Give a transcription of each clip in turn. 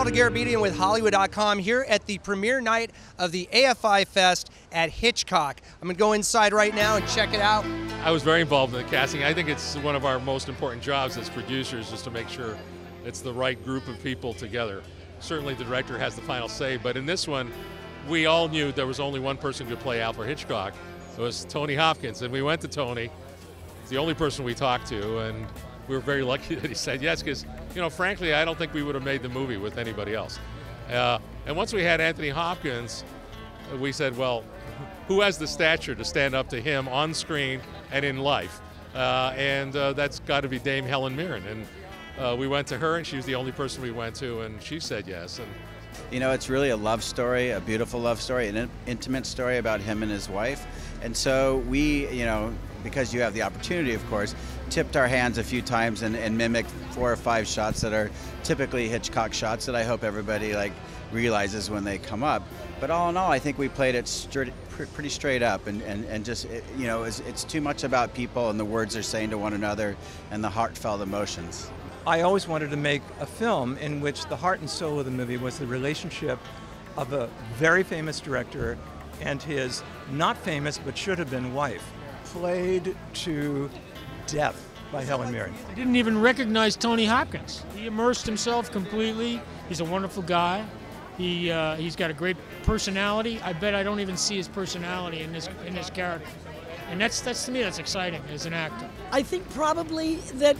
Paul DeGarabedian with Hollywood.com here at the premiere night of the AFI Fest at Hitchcock. I'm going to go inside right now and check it out. I was very involved in the casting. I think it's one of our most important jobs as producers is to make sure it's the right group of people together. Certainly the director has the final say, but in this one, we all knew there was only one person who could play Alfred Hitchcock. It was Tony Hopkins, and we went to Tony. He's the only person we talked to, and we were very lucky that he said yes, because, you know, frankly, I don't think we would have made the movie with anybody else. And once we had Anthony Hopkins, we said, well, who has the stature to stand up to him on screen and in life? That's got to be Dame Helen Mirren. And we went to her, and she was the only person we went to, and she said yes. And you know, it's really a love story, a beautiful love story, an intimate story about him and his wife. And so we, you know, because you have the opportunity, of course, tipped our hands a few times and mimicked 4 or 5 shots that are typically Hitchcock shots that I hope everybody realizes when they come up. But all in all, I think we played it pretty straight up, and just, you know, it's too much about people and the words they're saying to one another and the heartfelt emotions. I always wanted to make a film in which the heart and soul of the movie was the relationship of a very famous director and his not famous but should have been wife, played to death by Helen Mirren. I didn't even recognize Tony Hopkins. He immersed himself completely. He's a wonderful guy. He's got a great personality. I bet I don't even see his personality in this character. And that's to me, that's exciting as an actor. I think probably that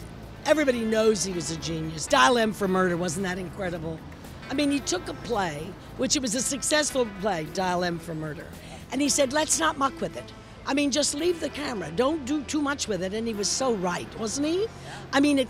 everybody knows he was a genius. Dial M for Murder, wasn't that incredible? I mean, he took a play, which it was a successful play, Dial M for Murder, and he said, let's not muck with it. I mean, just leave the camera. Don't do too much with it. And he was so right, wasn't he? I mean, it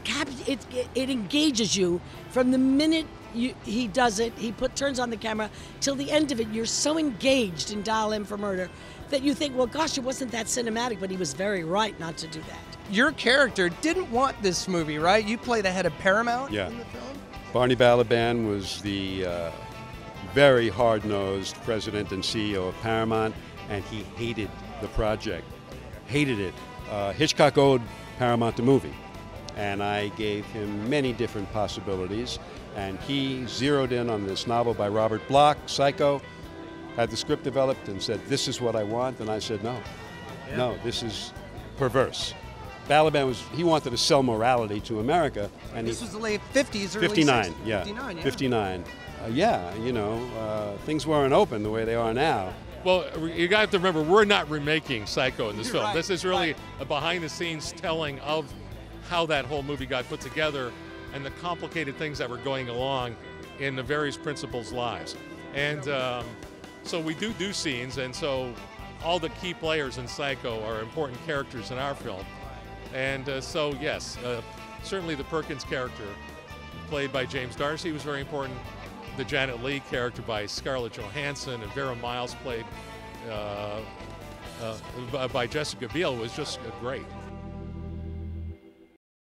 engages you from the minute he does it. He turns on the camera till the end of it. You're so engaged in Dial M for Murder that you think, well, gosh, it wasn't that cinematic, but he was very right not to do that. Your character didn't want this movie, right? You played the head of Paramount in the film? Barney Balaban was the very hard-nosed president and CEO of Paramount, and he hated the project, hated it. Hitchcock owed Paramount the movie, and I gave him many different possibilities, and he zeroed in on this novel by Robert Bloch, Psycho, had the script developed and said, this is what I want, and I said, no, this is perverse. Balaban he wanted to sell morality to America. And this was the late 50s, early 59, 60s. yeah. 59, yeah. 59. You know, things weren't open the way they are now. well, you got to remember, we're not remaking Psycho in this film. Right, this is really a behind-the-scenes telling of how that whole movie got put together and the complicated things that were going along in the various principals' lives. And so we do scenes, and so all the key players in Psycho are important characters in our film. And so, yes, certainly the Perkins character, played by James D'Arcy, was very important. The Janet Leigh character by Scarlett Johansson, and Vera Miles, played by Jessica Biel, was just great.